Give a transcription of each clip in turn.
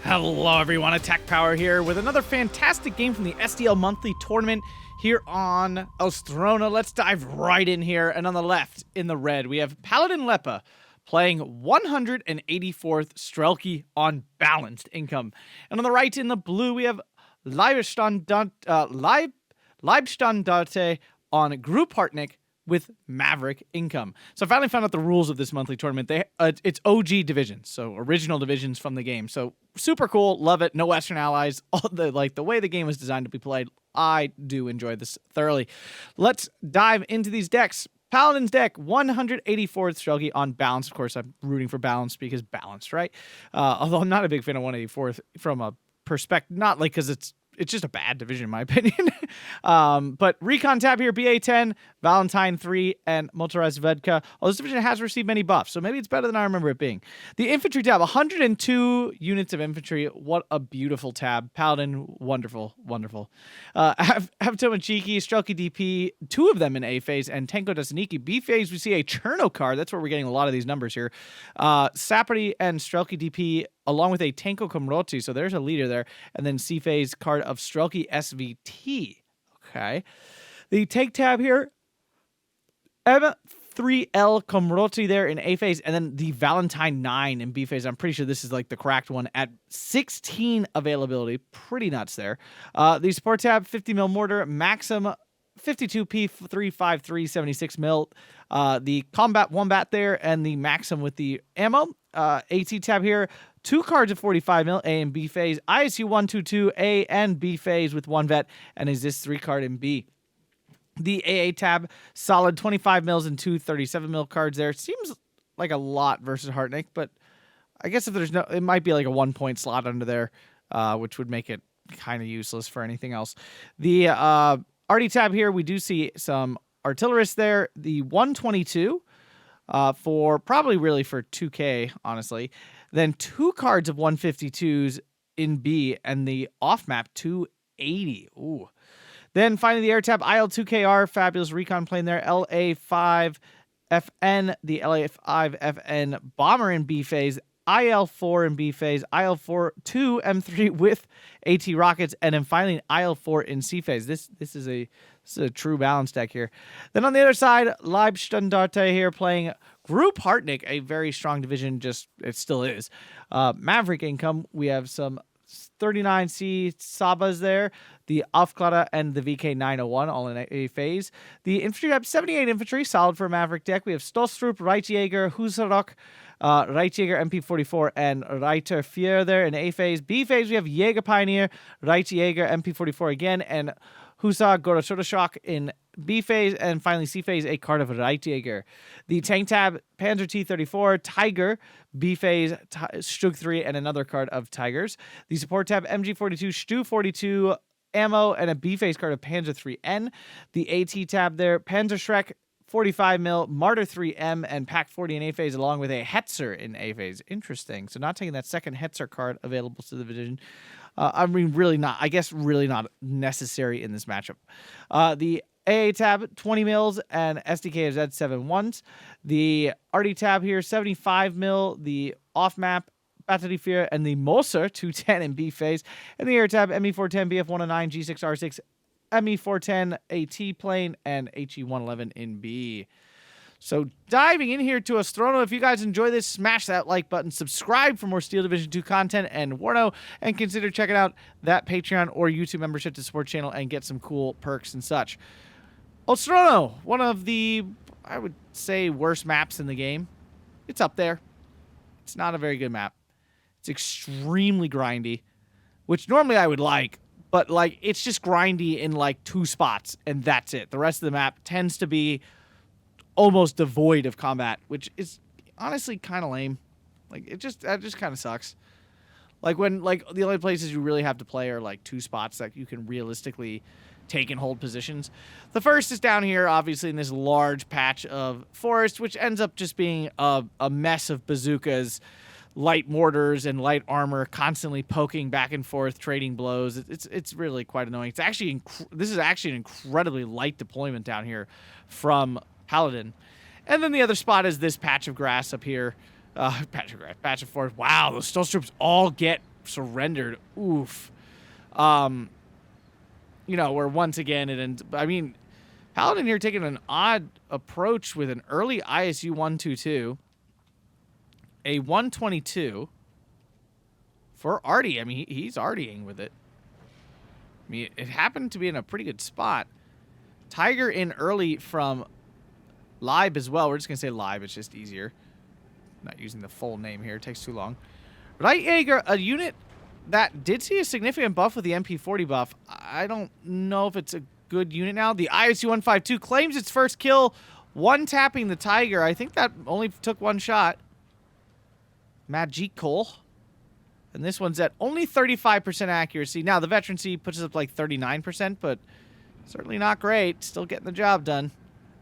Hello everyone, Attack Power here with another fantastic game from the SDL Monthly Tournament here on Ostrowno. Let's dive right in here, and on the left, in the red, we have Paladin Lepa playing 184th Strelki on balanced income. And on the right, in the blue, we have Leibstandarte on Gruppe Harteneck with Maverick income. So I finally found out the rules of this monthly tournament. It's OG divisions, so original divisions from the game. So super cool, love it. No Western allies. All the way the game was designed to be played. I do enjoy this thoroughly. Let's dive into these decks. Paladin's deck, 184th Strelki on balance. Of course, I'm rooting for balance because balanced, right? Although I'm not a big fan of 184th from a perspective, not like because it's just a bad division in my opinion. But Recon tab here, BA10, Valentine 3, and Motorized Vedka. Oh, this division has received many buffs, so maybe it's better than I remember it being. The Infantry tab, 102 units of infantry. What a beautiful tab. Paladin, wonderful, wonderful. Havto and Cheeky, Strelki DP, two of them in A phase, and Tenko Desaniki. B phase, we see a Cherno card. That's where we're getting a lot of these numbers here. Sapri and Strelki DP, along with a Tenko Komroti, so there's a leader there, and then C-Phase card of Strelki SVT. Okay. The take tab here, M3L Komroti there in A-Phase, and then the Valentine 9 in B-Phase. I'm pretty sure this is like the cracked one at 16 availability. Pretty nuts there. The support tab, 50 mil mortar, Maxim 52p 353 76 mil. The combat wombat there, and the Maxim with the ammo. AT tab here, two cards of 45 mil, A and B phase. ISU 122, A and B phase with one vet, and is this 3 card in B. The AA tab, solid 25 mils and two 37 mil cards there. Seems like a lot versus Harteneck, but I guess if there's no, it might be like a 1 point slot under there, which would make it kind of useless for anything else. The RD tab here, we do see some artillerists there. The 122 for probably really for 2K, honestly. Then two cards of 152s in B, and the off-map 280. Ooh. Then finally the air tab, IL2KR, fabulous recon plane there. LA5FN, the LA5FN bomber in B phase. IL4 in B phase, IL4 2 M3 with AT rockets, and then finally an IL4 in C phase. This is a true balance deck here. Then on the other side, Leibstandarte here playing Gruppe Harteneck, a very strong division. Just it still is. Maverick income. We have some 39C Sabas there, the Aufklara and the VK901 all in A phase. The infantry tab, 78 infantry, solid for a Maverick deck. We have Stolstrup, Reitjäger, Husarok, Reitjäger MP44, and Reiter 4 there in A phase. B phase, we have Jäger Pioneer, Reitjäger MP44 again, and Husa Goroshotashok in B phase, and finally C phase, a card of Reitjäger. The tank tab, Panzer T34, Tiger, B phase, Stug 3, and another card of Tigers. The support tab, MG42, Stu 42, ammo, and a B phase card of Panzer 3N. The AT tab there, Panzer Shrek, 45 mil, Martyr 3M, and Pack 40 in A phase, along with a Hetzer in A phase. Interesting. So not taking that second Hetzer card available to the division. I mean, really not. I guess really not necessary in this matchup. The AA tab, 20 mils, and SDK of Z71s. The RD tab here, 75 mil. The off map, Battery Fear, and the Moser 210 in B phase. And the air tab, ME410, BF109, G6R6, ME410 AT plane, and HE111 in B. So diving in here to Ostrowno, if you guys enjoy this, smash that like button, subscribe for more Steel Division 2 content and Warno, and consider checking out that Patreon or YouTube membership to support channel and get some cool perks and such. Ostrowno, one of the, I would say, worst maps in the game. It's up there. It's not a very good map. It's extremely grindy, which normally I would like, but like it's just grindy in like 2 spots, and that's it. The rest of the map tends to be almost devoid of combat, which is honestly kind of lame. Like that just kind of sucks. Like when like the only places you really have to play are like 2 spots that you can realistically take and hold positions. The first is down here, obviously, in this large patch of forest, which ends up just being a mess of bazookas, light mortars, and light armor constantly poking back and forth, trading blows. It's really quite annoying. It's actually this is actually an incredibly light deployment down here from Paladin. And then the other spot is this patch of grass up here. Patch of forest. Wow, those Stolstrups all get surrendered. Oof. You know, where once again it ends. I mean, Paladin here taking an odd approach with an early ISU 122, a 122 for Artie. I mean, he's Artieing with it. I mean, it happened to be in a pretty good spot. Tiger in early from Live as well. We're just going to say Live. It's just easier. Not using the full name here. It takes too long. Right Jaeger, a unit that did see a significant buff with the MP40 buff. I don't know if it's a good unit now. The ISU 152 claims its first kill, one-tapping the Tiger. I think that only took one shot. Magical. And this one's at only 35% accuracy. Now, the veterancy puts us up like 39%, but certainly not great. Still getting the job done.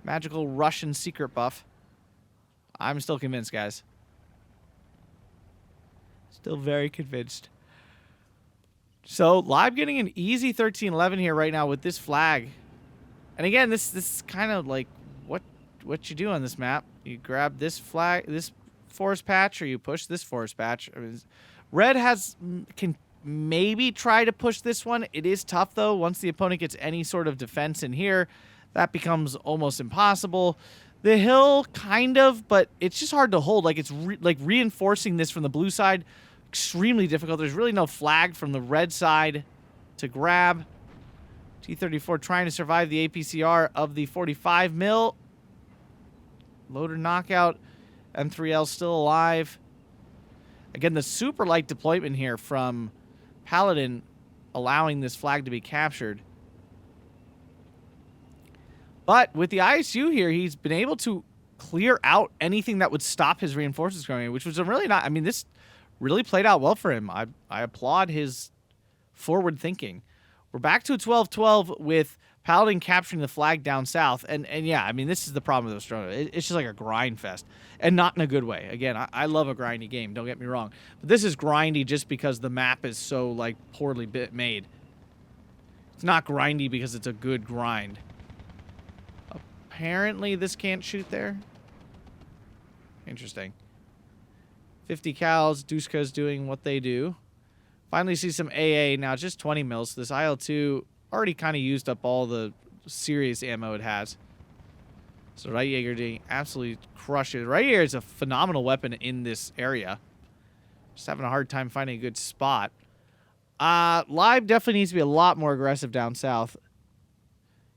Magical Russian secret buff. I'm still convinced, guys. Still very convinced. So, Live getting an easy 13-11 here right now with this flag. And again, this is kind of like what you do on this map. You grab this flag, this forest patch, or you push this forest patch. I mean, Red can maybe try to push this one. It is tough, though. Once the opponent gets any sort of defense in here, that becomes almost impossible. The hill, kind of, but it's just hard to hold. Like, it's like reinforcing this from the blue side, extremely difficult. There's really no flag from the red side to grab. T-34 trying to survive the APCR of the 45 mil. Loader knockout. M3L still alive. Again, the super light deployment here from Paladin allowing this flag to be captured. But with the ISU here, he's been able to clear out anything that would stop his reinforcements going in, which was really not... I mean, this really played out well for him. I applaud his forward thinking. We're back to a 12-12 with Paladin capturing the flag down south. And yeah, I mean, this is the problem with Ostrowno. It's just like a grind fest. And not in a good way. Again, I love a grindy game, don't get me wrong. But this is grindy just because the map is so, like, poorly made. It's not grindy because it's a good grind. Apparently, this can't shoot there. Interesting. 50 cals, Duska's doing what they do. Finally see some AA now, just 20 mils. So this IL-2 already kind of used up all the serious ammo it has. So Right Jaeger doing absolutely crush it. Right Jaeger is a phenomenal weapon in this area. Just having a hard time finding a good spot. Live definitely needs to be a lot more aggressive down south.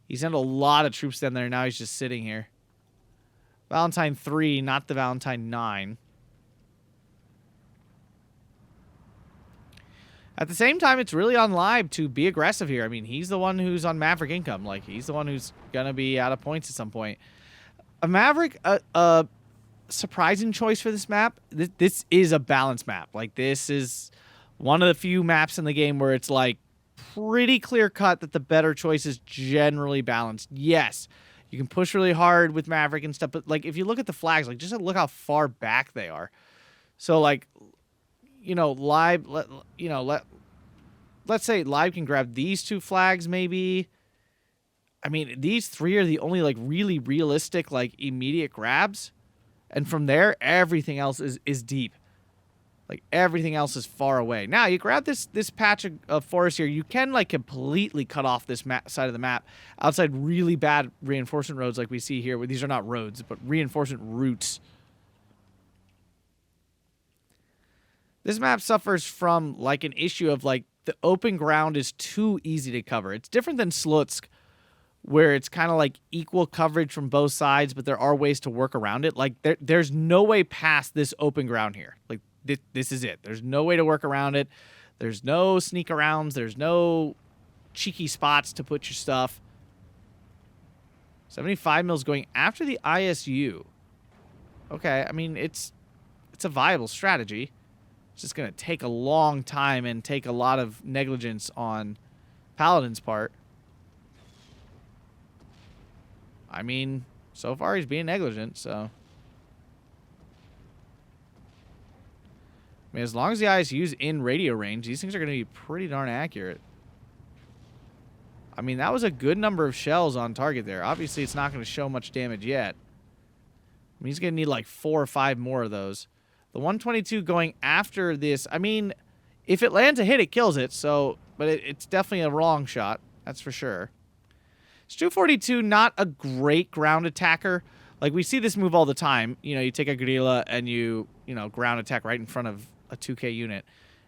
He sent a lot of troops down there. Now he's just sitting here. Valentine 3, not the Valentine 9. At the same time, it's really on Live to be aggressive here. I mean, he's the one who's on Maverick income. Like, he's the one who's going to be out of points at some point. A Maverick, a surprising choice for this map. This is a balanced map. Like, this is one of the few maps in the game where it's, like, pretty clear cut that the better choice is generally balanced. Yes, you can push really hard with Maverick and stuff, but like if you look at the flags, like just look how far back they are. So like, you know, Live, let's say Live can grab these two flags maybe. I mean, these three are the only like really realistic like immediate grabs, and from there everything else is deep. Like, everything else is far away. Now, you grab this patch of forest here. You can, like, completely cut off this side of the map outside really bad reinforcement roads like we see here. These are not roads, but reinforcement routes. This map suffers from, like, an issue of, like, the open ground is too easy to cover. It's different than Slutsk, where it's kind of, like, equal coverage from both sides, but there are ways to work around it. Like, there's no way past this open ground here. Like, this is it. There's no way to work around it. There's no sneak arounds. There's no cheeky spots to put your stuff. 75 mils going after the ISU. Okay, I mean, it's a viable strategy. It's just going to take a long time and take a lot of negligence on Paladin's part. I mean, so far he's being negligent, so... I mean, as long as the ISU's in radio range, these things are going to be pretty darn accurate. I mean, that was a good number of shells on target there. Obviously, it's not going to show much damage yet. I mean, he's going to need like 4 or 5 more of those. The 122 going after this, I mean, If it lands a hit, it kills it. So, but it's definitely a wrong shot. That's for sure. Stu-42, not a great ground attacker. Like, we see this move all the time. You know, you take a gorilla and you ground attack right in front of a 2K unit.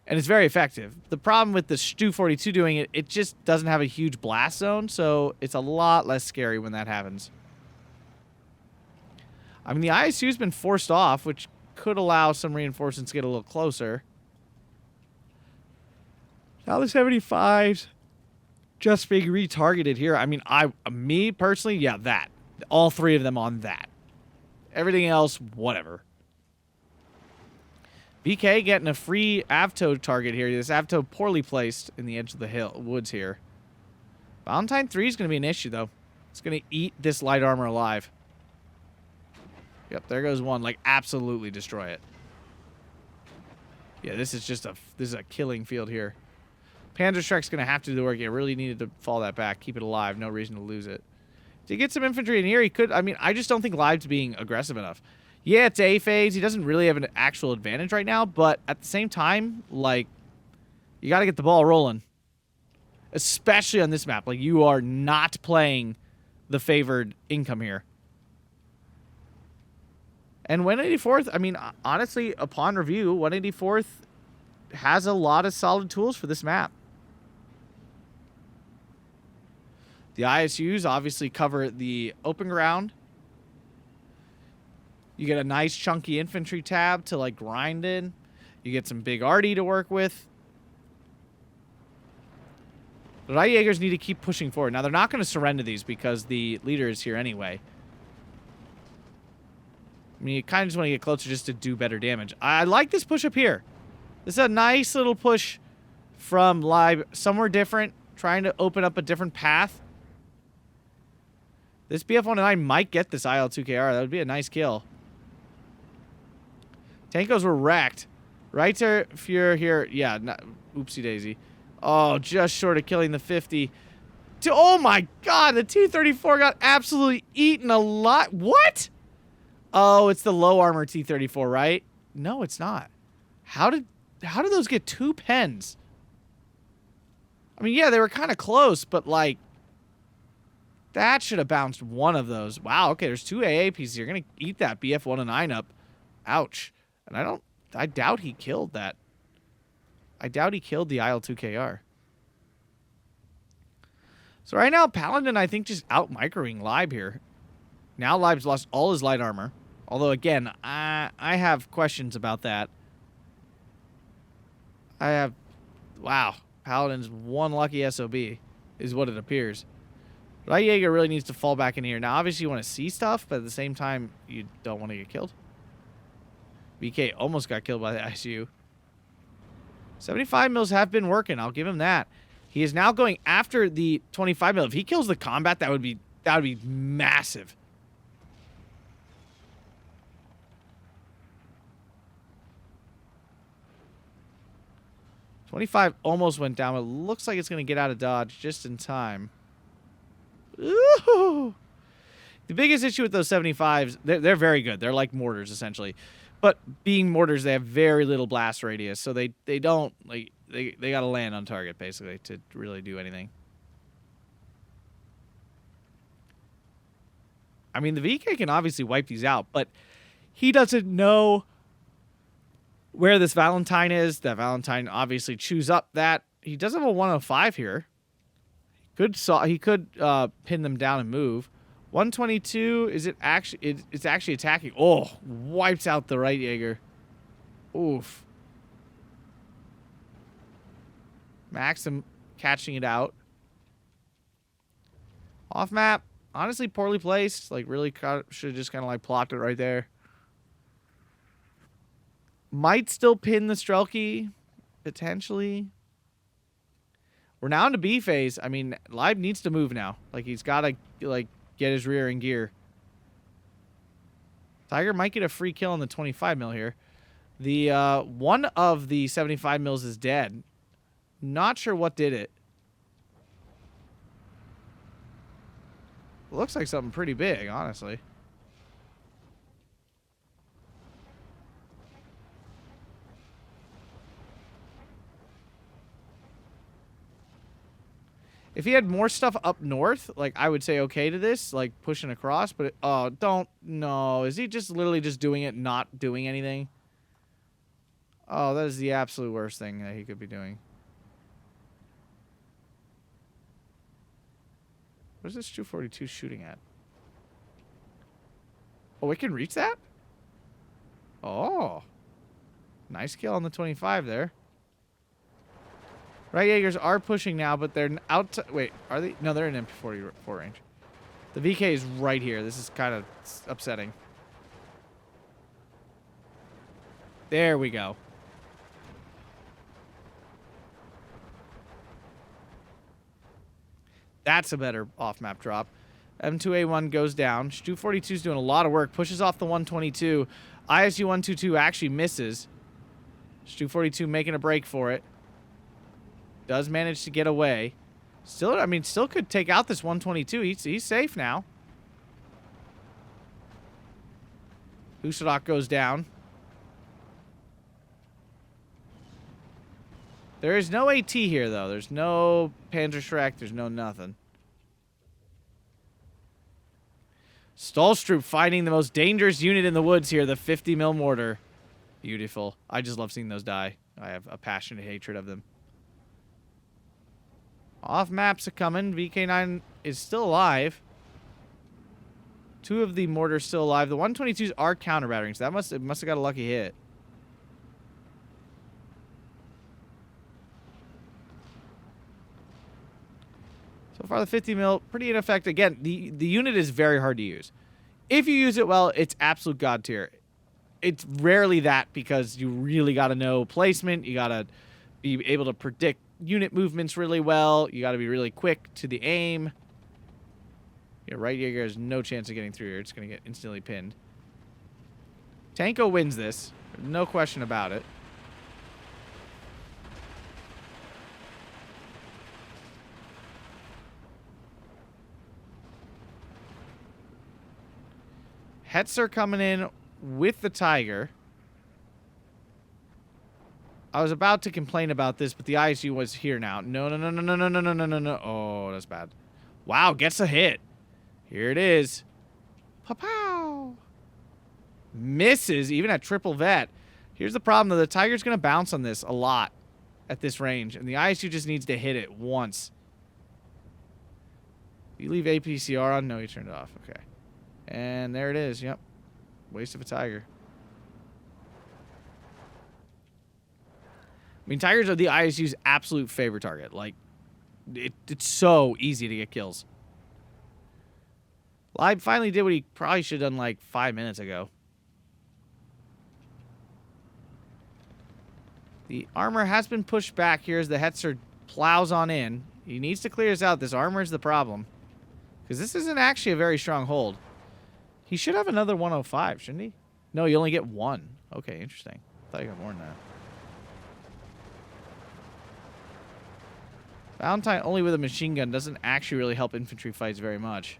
And it's very effective. The problem with the Stu-42 doing it, it just doesn't have a huge blast zone, so it's a lot less scary when that happens. I mean, the ISU's been forced off, which could allow some reinforcements to get a little closer. Now the 75's just being retargeted here. I mean, me personally, yeah, that. All three of them on that. Everything else, whatever. BK getting a free Avto target here. This Avto poorly placed in the edge of the woods here. Valentine 3 is going to be an issue, though. It's going to eat this light armor alive. Yep, there goes one. Like, absolutely destroy it. Yeah, this is a killing field here. Panzerschreck's going to have to do the work. It really needed to fall that back. Keep it alive. No reason to lose it. To get some infantry in here, he could... I mean, I just don't think Live's being aggressive enough. Yeah, it's A phase. He doesn't really have an actual advantage right now, but at the same time, like, you got to get the ball rolling. Especially on this map. Like, you are not playing the favored income here. And 184th, I mean, honestly, upon review, 184th has a lot of solid tools for this map. The ISUs obviously cover the open ground. You get a nice chunky infantry tab to, like, grind in. You get some big arty to work with. The Light Jaegers need to keep pushing forward. Now, they're not going to surrender these because the leader is here anyway. I mean, you kind of just want to get closer just to do better damage. I like this push up here. This is a nice little push from Live. Somewhere different. Trying to open up a different path. This BF-109 might get this IL-2KR. That would be a nice kill. Tankos were wrecked. Right there, if you're here. Yeah, oopsie daisy. Oh, just short of killing the 50. Oh my god, the T-34 got absolutely eaten alive. What? Oh, it's the low armor T-34, right? No, it's not. How did those get 2 pens? I mean, yeah, they were kind of close, but like that should have bounced one of those. Wow, okay, there's 2 AA pieces. You're going to eat that BF-109 up. Ouch. And I doubt he killed that. I doubt he killed the IL-2KR. So right now, Paladin, I think, just out-microing Live here. Now Live's lost all his light armor. Although, again, I have questions about that. Wow. Paladin's one lucky SOB is what it appears. Light Jaeger really needs to fall back in here. Now, obviously, you want to see stuff, but at the same time, you don't want to get killed. BK almost got killed by the ICU. 75 mils have been working. I'll give him that. He is now going after the 25 mil. If he kills the combat, that would be massive. .25 almost went down. It looks like it's going to get out of dodge just in time. Ooh. The biggest issue with those 75s, they're very good. They're like mortars, essentially. But being mortars, they have very little blast radius, so they don't, like, they got to land on target, basically, to really do anything. I mean, the VK can obviously wipe these out, but he doesn't know where this Valentine is. That Valentine obviously chews up that. He does have a 105 here. He could pin them down and move. 122, is it actually... It's actually attacking. Oh, wipes out the right Jaeger. Oof. Maxim catching it out. Off map. Honestly, poorly placed. Like, really should have just kind of, like, plopped it right there. Might still pin the Strelki. Potentially. We're now into B phase. I mean, Live needs to move now. Like, he's got to, like, get his rear in gear. Tiger might get a free kill on the 25 mil here. The one of the 75 mils is dead. Not sure what did it. Looks like something pretty big, honestly. If he had more stuff up north, like, I would say okay to this, like, pushing across, but, oh, don't, no. Is he just literally just doing it, not doing anything? Oh, that is the absolute worst thing that he could be doing. What is this 242 shooting at? Oh, we can reach that? Oh. Nice kill on the 25 there. Right Jaegers are pushing now, but they're out to... Wait, are they? No, they're in MP44 range. The VK is right here. This is kind of upsetting. There we go. That's a better off-map drop. M2A1 goes down. Stu-42 is doing a lot of work. Pushes off the 122. ISU-122 actually misses. Stu-42 making a break for it. Does manage to get away. Still, I mean, still could take out this 122. He's safe now. Usadok goes down. There is no AT here, though. There's no Panzerschreck. There's no nothing. Stolstrup finding the most dangerous unit in the woods here, the 50 mil mortar. Beautiful. I just love seeing those die. I have a passionate hatred of them. Off maps are coming. VK9 is still alive. 2 of the mortars still alive. The 122s are counter battering, so that must have got a lucky hit. So far, the 50 mil, pretty ineffective. Again, the unit is very hard to use. If you use it well, it's absolute god tier. It's rarely that because you really got to know placement. You got to be able to predict unit movements really well. You got to be really quick to the aim. Yeah, right Jaeger has no chance of getting through here. It's going to get instantly pinned. Tanko wins this. No question about it. Hetzer coming in with the Tiger. I was about to complain about this, but the ISU was here now. No. Oh, that's bad. Wow, gets a hit. Here it is. Pow. Misses, even at triple vet. Here's the problem, though. The Tiger's going to bounce on this a lot at this range, and the ISU just needs to hit it once. You leave APCR on? No, you turned it off. Okay. And there it is. Yep. Waste of a Tiger. I mean, Tigers are the ISU's absolute favorite target. Like, it's so easy to get kills. Live finally did what he probably should have done like 5 minutes ago. The armor has been pushed back here as the Hetzer plows on in. He needs to clear this out. This armor is the problem. Because this isn't actually a very strong hold. He should have another 105, shouldn't he? No, you only get 1. Okay, interesting. I thought you got more than that. Valentine only with a machine gun doesn't actually really help infantry fights very much.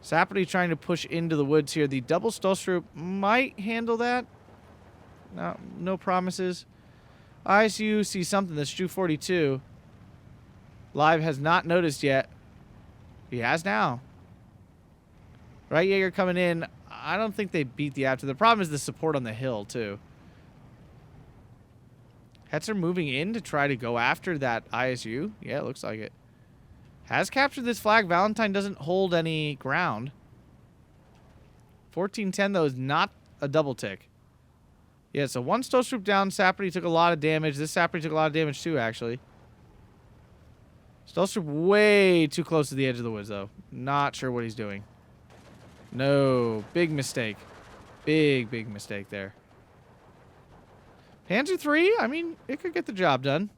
Saperty trying to push into the woods here. The double Stolstrup might handle that. No promises. ISU sees something. That's Stu-42. Live has not noticed yet. He has now. Right Jaeger coming in. I don't think they beat the after. The problem is the support on the hill, too. Hetzer moving in to try to go after that ISU. Yeah, it looks like it. Has captured this flag. Valentine doesn't hold any ground. 1410, though, is not a double tick. Yeah, so one Stolstrup down. Saperty took a lot of damage. This Saperty took a lot of damage, too, actually. Stolstrup way too close to the edge of the woods, though. Not sure what he's doing. No. Big mistake. Big mistake there. Panzer 3, I mean, it could get the job done.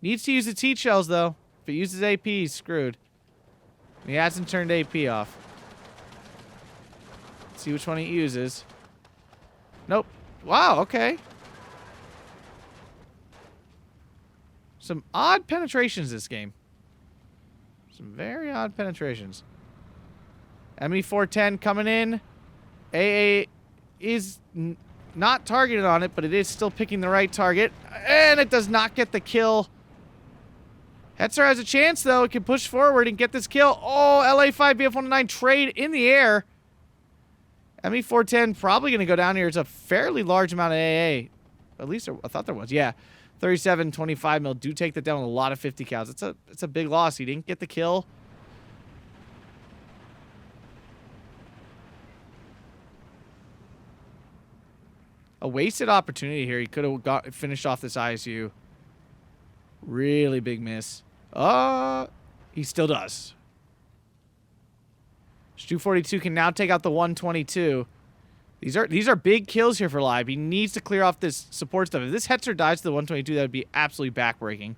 Needs to use its heat shells, though. If it uses AP, he's screwed. And he hasn't turned AP off. Let's see which one he uses. Nope. Wow, okay. Some odd penetrations this game. Some very odd penetrations. ME410 coming in. AA is not targeted on it, but it is still picking the right target. And it does not get the kill. Hetzer has a chance, though. It can push forward and get this kill. Oh, LA5 BF-109 trade in the air. ME410 probably going to go down here. It's a fairly large amount of AA. At least I thought there was. Yeah. 37, 25 mil. Do take that down with a lot of 50 cows. It's a big loss. He didn't get the kill. A wasted opportunity here. He could have finished off this ISU. Really big miss. He still does. Stu 42 can now take out the 122. These are big kills here for Live. He needs to clear off this support stuff. If this Hetzer dies to the 122, that would be absolutely backbreaking.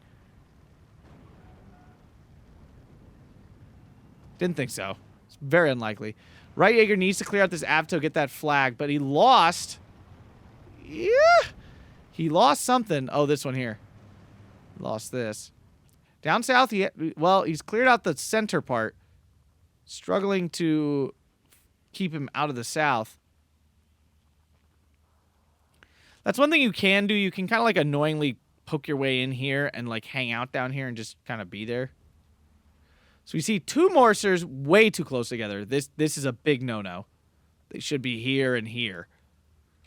Didn't think so. It's very unlikely. Right Jaeger needs to clear out this Avto, get that flag, but he lost. Yeah. He lost something. Oh, this one here. Lost this. Down south, he's cleared out the center part. Struggling to keep him out of the south. That's one thing you can do. You can kind of like annoyingly poke your way in here and like hang out down here and just kind of be there. So we see two mortars way too close together. This is a big no-no. They should be here and here.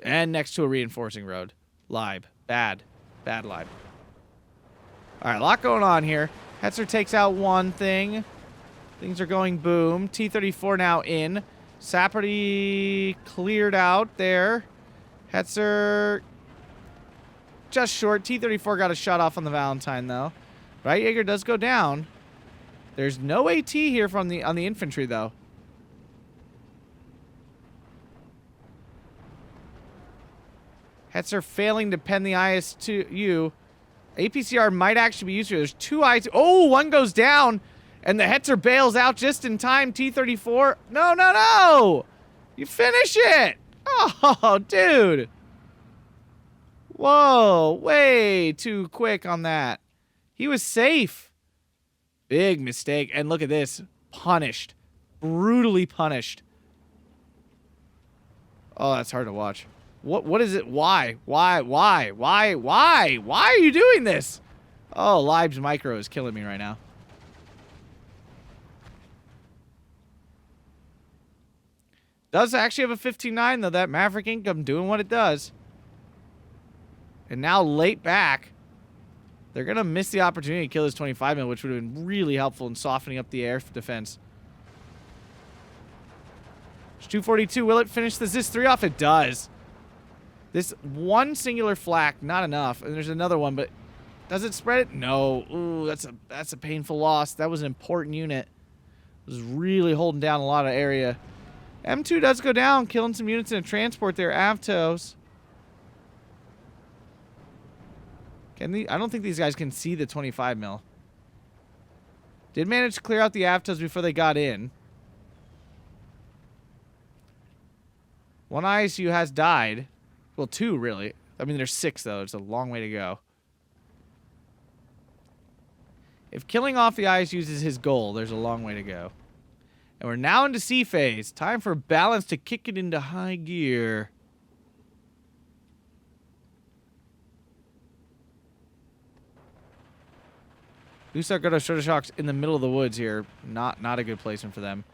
And next to a reinforcing road. Libe. Bad. Bad Libe. All right, a lot going on here. Hetzer takes out one thing. Things are going boom. T-34 now in. Saperty cleared out there. Hetzer just short. T-34 got a shot off on the Valentine, though. Right Jaeger does go down. There's no AT here on the infantry, though. Hetzer failing to pen the IS-2U. APCR might actually be used here. There's two IS. Oh, one goes down. And the Hetzer bails out just in time. T-34. No, no, no. You finish it. Oh, dude. Whoa. Way too quick on that. He was safe. Big mistake. And look at this. Punished. Brutally punished. Oh, that's hard to watch. What is it? Why? Why are you doing this? Oh, Libe's micro is killing me right now. Does actually have a 15-9, though. That Maverick income doing what it does. And now late back. They're going to miss the opportunity to kill this 25 mil, which would have been really helpful in softening up the air defense. Stu-42, will it finish the Zis-3 off? It does. This one singular flak, not enough. And there's another one, but does it spread it? No. Ooh, that's a painful loss. That was an important unit. It was really holding down a lot of area. M2 does go down, killing some units in a transport there. Avtos. I don't think these guys can see the 25 mil. Did manage to clear out the Avtos before they got in. One ISU has died. Well, two, really. I mean, there's 6, though. It's a long way to go. If killing off the ISUs is his goal, there's a long way to go. And we're now into C phase. Time for balance to kick it into high gear. Lusak got a Shoto Shocks in the middle of the woods here. Not a good placement for them.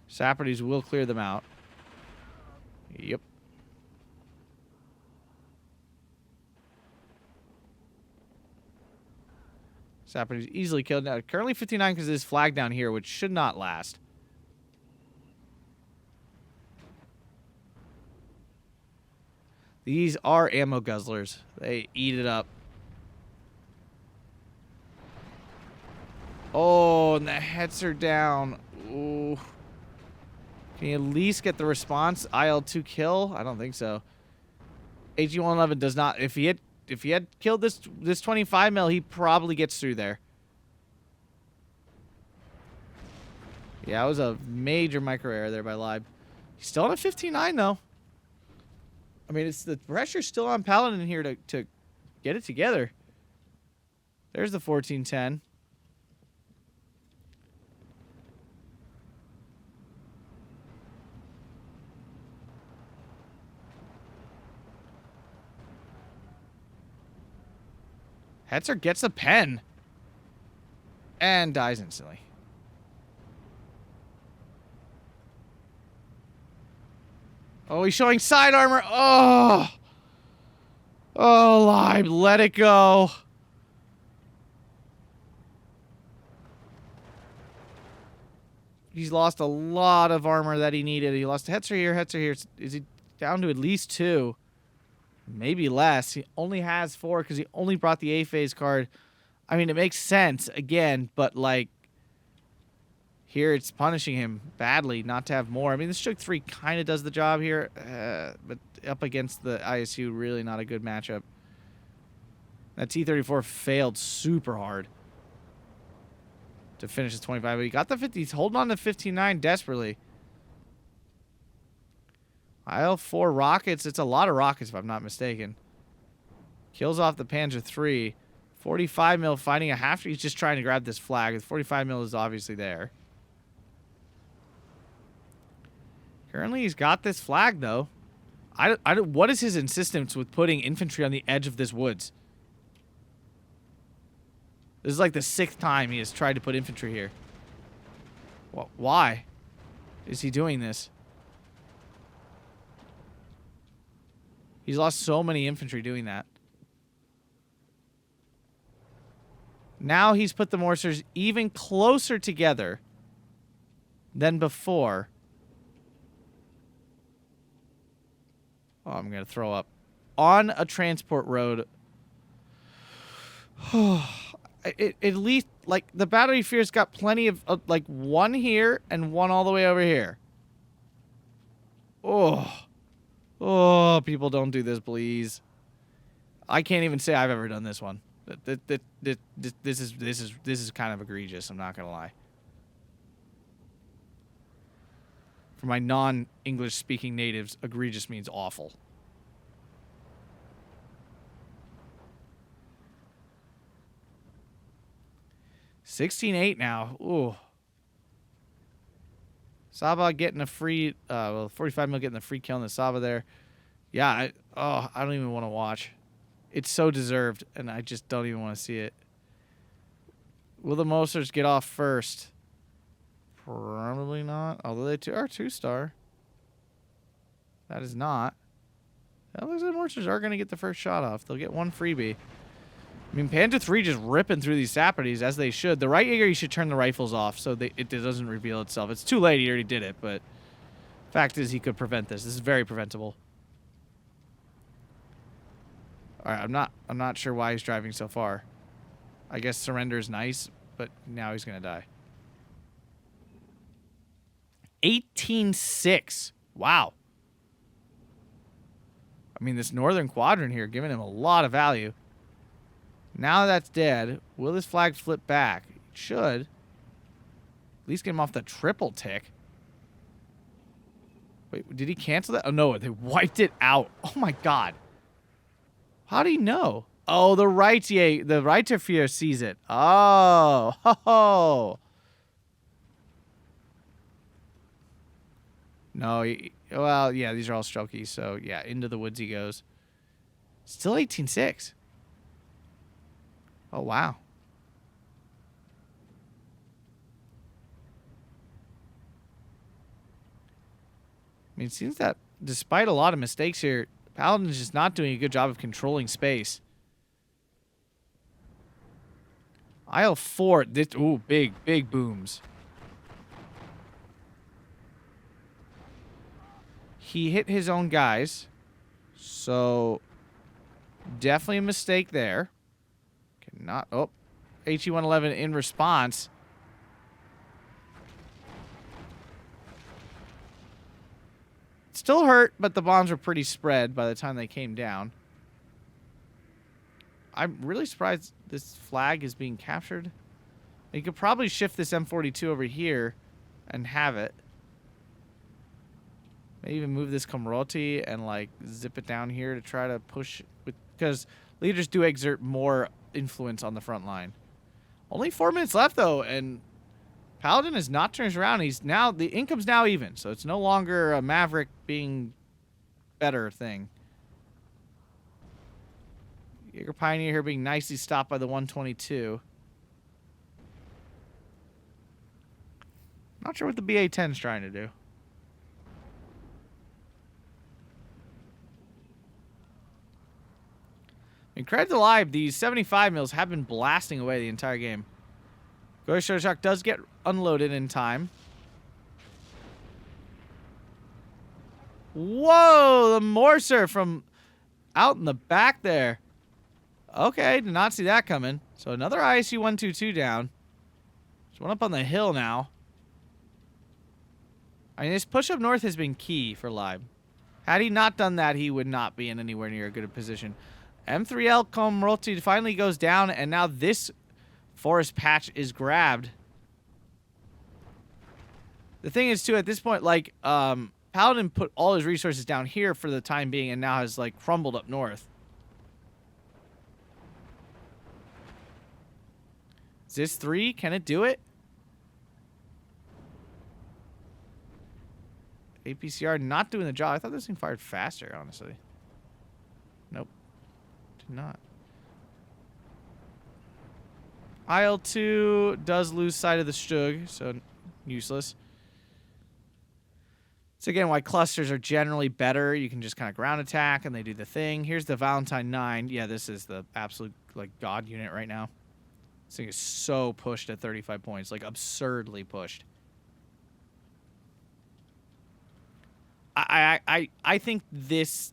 Saperties will clear them out. Yep. Saperties easily killed. Now, currently 59 because of this flag down here, which should not last. These are ammo guzzlers. They eat it up. Oh, and the Hetzer down. Ooh. Can you at least get the response? IL-2 kill? I don't think so. HG-111 does not. If he had killed this 25 mil, he probably gets through there. Yeah, it was a major micro error there by Libe. He's still on a 15-9 though. I mean, it's the pressure's still on Paladin here to get it together. There's the 14-10. Hetzer gets a pen. And dies instantly. Oh, he's showing side armor. Oh. Oh, Lime, let it go. He's lost a lot of armor that he needed. He lost Hetzer here, Hetzer here. Is he down to at least 2? Maybe less. He only has 4 because he only brought the A-phase card. I mean, it makes sense, again, but, like, here it's punishing him badly not to have more. I mean, the Stroke 3 kind of does the job here, but up against the ISU, really not a good matchup. That T-34 failed super hard to finish his 25, but he got the 50. He's holding on to 59 desperately. IL-4 rockets. It's a lot of rockets, if I'm not mistaken. Kills off the Panzer III. 45 mil fighting a half. He's just trying to grab this flag. The 45 mil is obviously there. Currently, he's got this flag, though. What is his insistence with putting infantry on the edge of this woods? This is like the 6th time he has tried to put infantry here. Why is he doing this? He's lost so many infantry doing that. Now he's put the mortars even closer together than before. Oh, I'm going to throw up. On a transport road. At least, like, the battery fear's got plenty of, like, 1 here and 1 all the way over here. Oh. Oh, people don't do this, please. I can't even say I've ever done this one. This is kind of egregious, I'm not going to lie. For my non-English speaking natives, egregious means awful. $16-8 now. Ooh. Saba getting a free, 45 mil getting the free kill on the Saba there. Yeah, I don't even want to watch. It's so deserved, and I just don't even want to see it. Will the Mosers get off first? Probably not. Although they are 2-star. That is not. That looks like the Mosers are going to get the first shot off. They'll get 1 freebie. I mean, Panzer III just ripping through these Sapides, as they should. The right Jaeger, you should turn the rifles off so it doesn't reveal itself. It's too late. He already did it, but fact is he could prevent this. This is very preventable. All right, I'm not sure why he's driving so far. I guess surrender is nice, but now he's going to die. 18-6. Wow. I mean, this northern quadrant here giving him a lot of value. Now that's dead. Will this flag flip back? It should. At least get him off the triple tick. Wait, did he cancel that? Oh, no, they wiped it out. Oh, my God. How do you know? Oh, the Reiterführer sees it. Oh, ho, ho. No, well, yeah, these are all Strelki, so yeah, into the woods he goes. Still 18-6. Oh, wow. I mean, it seems that despite a lot of mistakes here, Paladin's just not doing a good job of controlling space. IL-4, ooh, big booms. He hit his own guys, so definitely a mistake there. Cannot, oh, HE-111 in response. Still hurt, but the bombs were pretty spread by the time they came down. I'm really surprised this flag is being captured. You could probably shift this M42 over here and have it. Maybe even move this Komroti and like zip it down here to try to push with, because leaders do exert more influence on the front line. Only 4 minutes left though, and Paladin is not turned around. He's now, the income's now even, so it's no longer a Maverick being better thing. Jaeger Pioneer here being nicely stopped by the 122. Not sure what the BA-10's trying to do. And credit to Live, these 75 mils have been blasting away the entire game. Ghost Shell Shock does get unloaded in time. Whoa, the Morser from out in the back there. Okay, did not see that coming. So another ISU 122 down. There's one up on the hill now. I mean, this push up north has been key for Live. Had he not done that, he would not be in anywhere near a good position. M3L Komroti finally goes down, and now this forest patch is grabbed. The thing is, too, at this point, like, Paladin put all his resources down here for the time being, and now has, like, crumbled up north. Is this 3? Can it do it? APCR not doing the job. I thought this thing fired faster, honestly. Nope. Did not. IL-2 does lose sight of the Stug, so useless. So again, why clusters are generally better. You can just kind of ground attack, and they do the thing. Here's the Valentine 9. Yeah, this is the absolute, like, god unit right now. This thing is so pushed at 35 points. Like, absurdly pushed. I think this...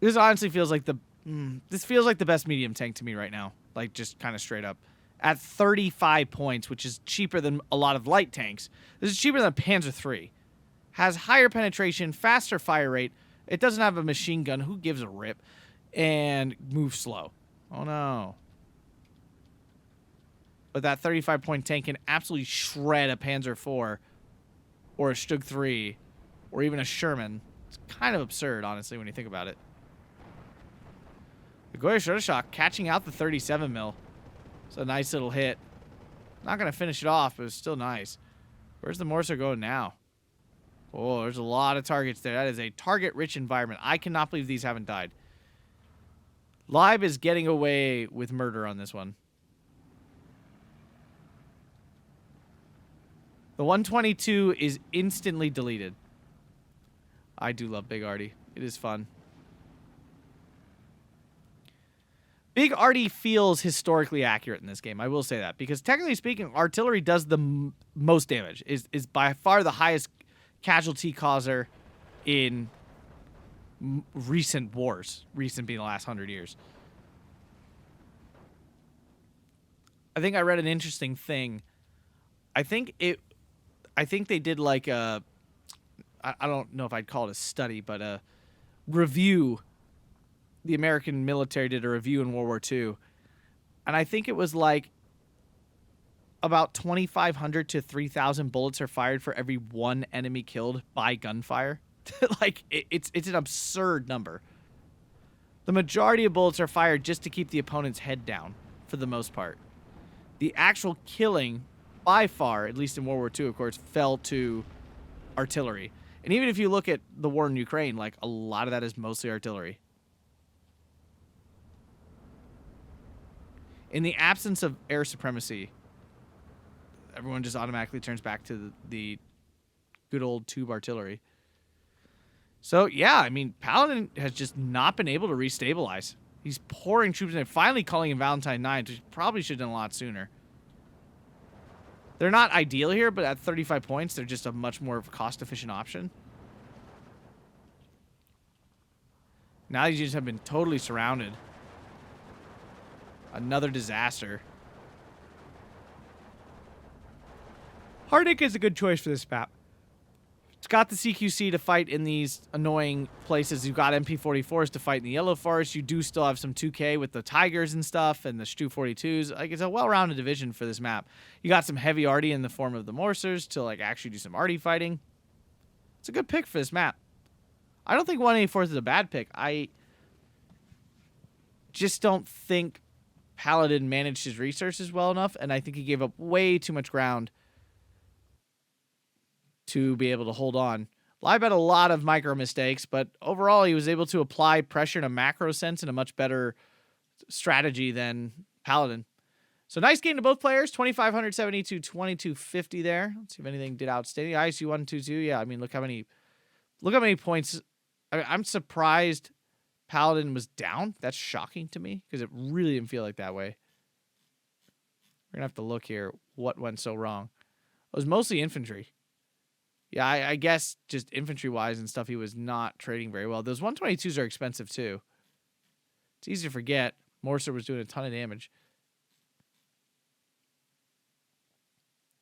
this honestly feels like the... this feels like the best medium tank to me right now. Like, just kind of straight up. At 35 points, which is cheaper than a lot of light tanks. This is cheaper than Panzer III. Has higher penetration, faster fire rate. It doesn't have a machine gun. Who gives a rip? And moves slow. Oh, no. But that 35-point tank can absolutely shred a Panzer IV or a Stug 3 or even a Sherman. It's kind of absurd, honestly, when you think about it. The Goya Shock catching out the 37 mil. It's a nice little hit. Not going to finish it off, but it's still nice. Where's the Morser going now? Oh, there's a lot of targets there. That is a target-rich environment. I cannot believe these haven't died. Live is getting away with murder on this one. The 122 is instantly deleted. I do love Big Artie. It is fun. Big Artie feels historically accurate in this game. I will say that. Because technically speaking, artillery does the most damage. Is by far the highest casualty causer in recent wars. Recent being the last 100 years. I think I read an interesting thing. I think they did like a... I don't know if I'd call it a study, but a review. The American military did a review in World War II. And I think it was like about 2,500 to 3,000 bullets are fired for every one enemy killed by gunfire. Like, it's an absurd number. The majority of bullets are fired just to keep the opponent's head down, for the most part. The actual killing, by far, at least in World War II, of course, fell to artillery. And even if you look at the war in Ukraine, like, a lot of that is mostly artillery. In the absence of air supremacy, everyone just automatically turns back to the good old tube artillery. So, yeah, I mean, Paladin has just not been able to restabilize. He's pouring troops in, finally calling in Valentine 9, which probably should have done a lot sooner. They're not ideal here, but at 35 points, they're just a much more cost-efficient option. Now these just have been totally surrounded. Another disaster. Harteneck is a good choice for this map. It's got the CQC to fight in these annoying places. You've got MP44s to fight in the Yellow Forest. You do still have some 2K with the Tigers and stuff and the Stu-42s. Like, it's a well-rounded division for this map. You got some heavy arty in the form of the Morsers to, like, actually do some arty fighting. It's a good pick for this map. I don't think 184 is a bad pick. I just don't think Paladin managed his resources well enough, and I think he gave up way too much ground to be able to hold on. Live had a lot of micro mistakes, but overall he was able to apply pressure in a macro sense in a much better strategy than Paladin. So nice game to both players. 2,570 to 2,250 there. Let's see if anything did outstanding. ISU 122. Yeah, I mean, look how many points. I'm surprised Paladin was down. That's shocking to me because it really didn't feel like that way. We're going to have to look here what went so wrong. It was mostly infantry. Yeah, I guess just infantry-wise and stuff, he was not trading very well. Those 122s are expensive, too. It's easy to forget. Morser was doing a ton of damage.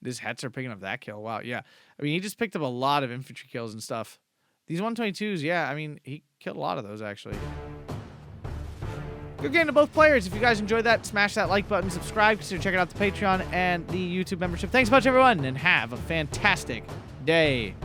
This Hetzer picking up that kill. Wow, yeah. I mean, he just picked up a lot of infantry kills and stuff. These 122s, yeah, I mean, he killed a lot of those, actually. Good game to both players. If you guys enjoyed that, smash that like button, subscribe, consider checking out the Patreon and the YouTube membership. Thanks so much, everyone, and have a fantastic day.